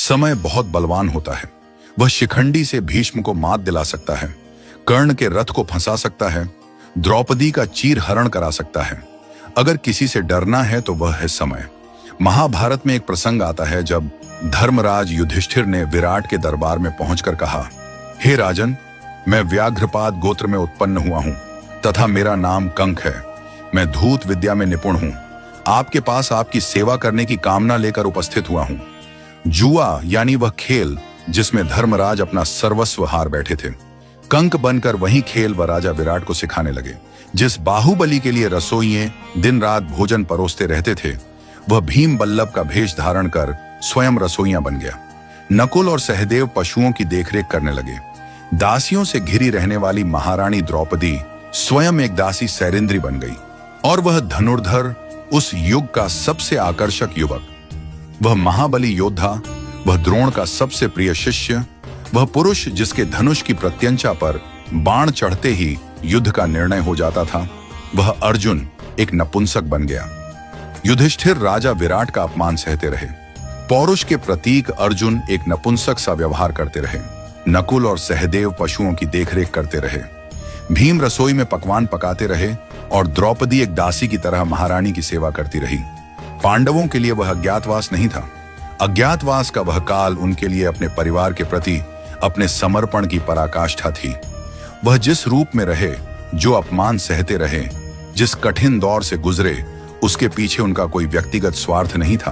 समय बहुत बलवान होता है। वह शिखंडी से भीष्म को मात दिला सकता है, कर्ण के रथ को फंसा सकता है, द्रौपदी का चीर हरण करा सकता है। अगर किसी से डरना है तो वह है समय। महाभारत में एक प्रसंग आता है जब धर्मराज युधिष्ठिर ने विराट के दरबार में पहुंचकर कहा, हे राजन, मैं व्याघ्रपाद गोत्र में उत्पन्न हुआ हूं तथा मेरा नाम कंक है। मैं धूत विद्या में निपुण हूं। आपके पास आपकी सेवा करने की कामना लेकर उपस्थित हुआ हूं। जुआ यानी वह खेल जिसमें धर्मराज अपना सर्वस्व हार बैठे थे, कंक बनकर वही खेल वह राजा विराट को सिखाने लगे। जिस बाहुबली के लिए रसोइये दिन रात भोजन परोसते रहते थे, वह भीम बल्लभ का भेष धारण कर स्वयं रसोइया बन गया। नकुल और सहदेव पशुओं की देखरेख करने लगे। दासियों से घिरी रहने वाली महारानी द्रौपदी स्वयं एक दासी सैरिंद्री बन गई और वह धनुर्धर, उस युग का सबसे आकर्षक युवक, वह महाबली योद्धा, वह द्रोण का सबसे प्रिय शिष्य, वह पुरुष जिसके धनुष की प्रत्यंचा पर बाण चढ़ते ही युद्ध का निर्णय हो जाता था, वह अर्जुन एक नपुंसक बन गया। युधिष्ठिर राजा विराट का अपमान सहते रहे। पौरुष के प्रतीक अर्जुन एक नपुंसक सा व्यवहार करते रहे। नकुल और सहदेव पशुओं की देखरेख करते रहे। भीम रसोई में पकवान पकाते रहे और द्रौपदी एक दासी की तरह महारानी की सेवा करती रही। पांडवों के लिए वह अज्ञातवास नहीं था। अज्ञातवास का वह काल उनके लिए अपने परिवार के प्रति अपने समर्पण की पराकाष्ठा थी। वह जिस रूप में रहे, जो अपमान सहते रहे, जिस कठिन दौर से गुजरे, उसके पीछे उनका कोई व्यक्तिगत स्वार्थ नहीं था।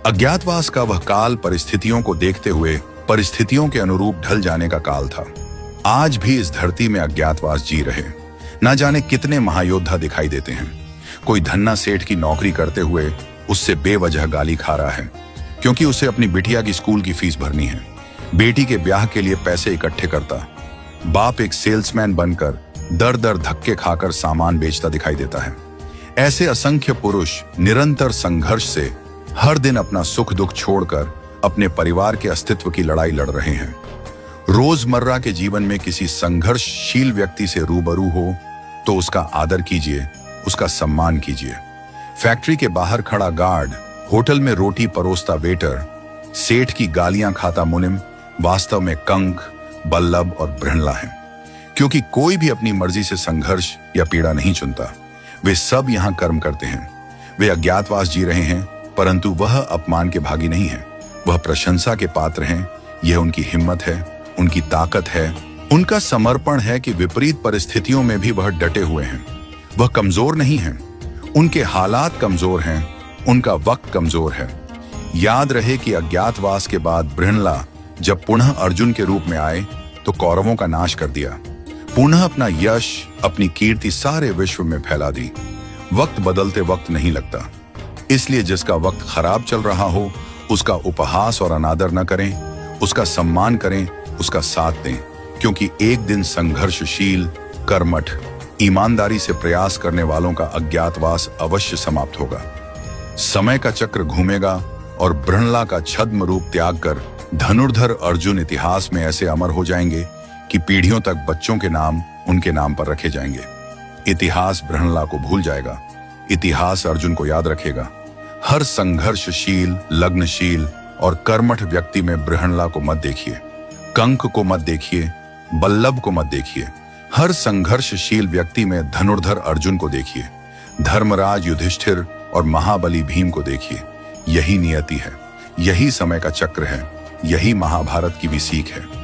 अज्ञातवास का वह काल परिस्थितियों को देखते हुए परिस्थितियों के अनुरूप ढल जाने का काल था। आज भी इस धरती में अज्ञातवास जी रहे। न जाने कितने महायोद्धा दिखाई देते हैं। कोई धन्ना सेठ की नौकरी करते हुए उससे बेवजह गाली खा रहा है क्योंकि उसे अपनी बिटिया की स्कूल की फीस भरनी है। बेटी के ब्याह के लिए पैसे इकट्ठे करता। बाप एक सेल्समैन बनकर दर दर धक्के खाकर सामान बेचता दिखाई देता है। ऐसे असंख्य पुरुष निरंतर संघर्ष से हर दिन अपना सुख दुख छोड़कर अपने परिवार के अस्तित्व की लड़ाई लड़ रहे हैं। रोजमर्रा के जीवन में किसी संघर्षशील व्यक्ति से रूबरू हो तो उसका आदर कीजिए, उसका सम्मान कीजिए। फैक्ट्री के बाहर खड़ा गार्ड, होटल में रोटी परोसता वेटर, सेठ की गालियां खाता मुनिम वास्तव में कंक, बल्लभ और बृहणला है। क्योंकि कोई भी अपनी मर्जी से संघर्ष या पीड़ा नहीं चुनता। वे सब यहां कर्म करते हैं। वे अज्ञातवास जी रहे हैं, परंतु वह अपमान के भागी नहीं है। वह प्रशंसा के पात्र हैं। यह उनकी हिम्मत है, उनकी ताकत है, उनका समर्पण है कि विपरीत परिस्थितियों में भी वह डटे हुए हैं। वह कमजोर नहीं हैं। उनके हालात कमजोर हैं, उनका वक्त कमजोर है। याद रहे कि अज्ञातवास के बाद बृहणला जब पुनः अर्जुन के रूप में आए तो कौरवों का नाश कर दिया। पुनः अपना यश, अपनी कीर्ति सारे विश्व में फैला दी। वक्त बदलते वक्त नहीं लगता, इसलिए जिसका वक्त खराब चल रहा हो उसका उपहास और अनादर न करें, उसका सम्मान करें, उसका साथ दें। क्योंकि एक दिन संघर्षशील, कर्मठ, ईमानदारी से प्रयास करने वालों का अज्ञातवास अवश्य समाप्त होगा। समय का चक्र घूमेगा और बृहणला का छद्म रूप त्याग कर धनुर्धर अर्जुन इतिहास में ऐसे अमर हो जाएंगे कि पीढ़ियों तक बच्चों के नाम उनके नाम पर रखे जाएंगे। इतिहास बृहणला को भूल जाएगा, इतिहास अर्जुन को याद रखेगा। हर संघर्षशील, लग्नशील और कर्मठ व्यक्ति में बृहणला को मत देखिए, कंक को मत देखिए, बल्लभ को मत देखिए। हर संघर्षशील व्यक्ति में धनुर्धर अर्जुन को देखिए, धर्मराज युधिष्ठिर और महाबली भीम को देखिए। यही नियति है, यही समय का चक्र है, यही महाभारत की भी सीख है।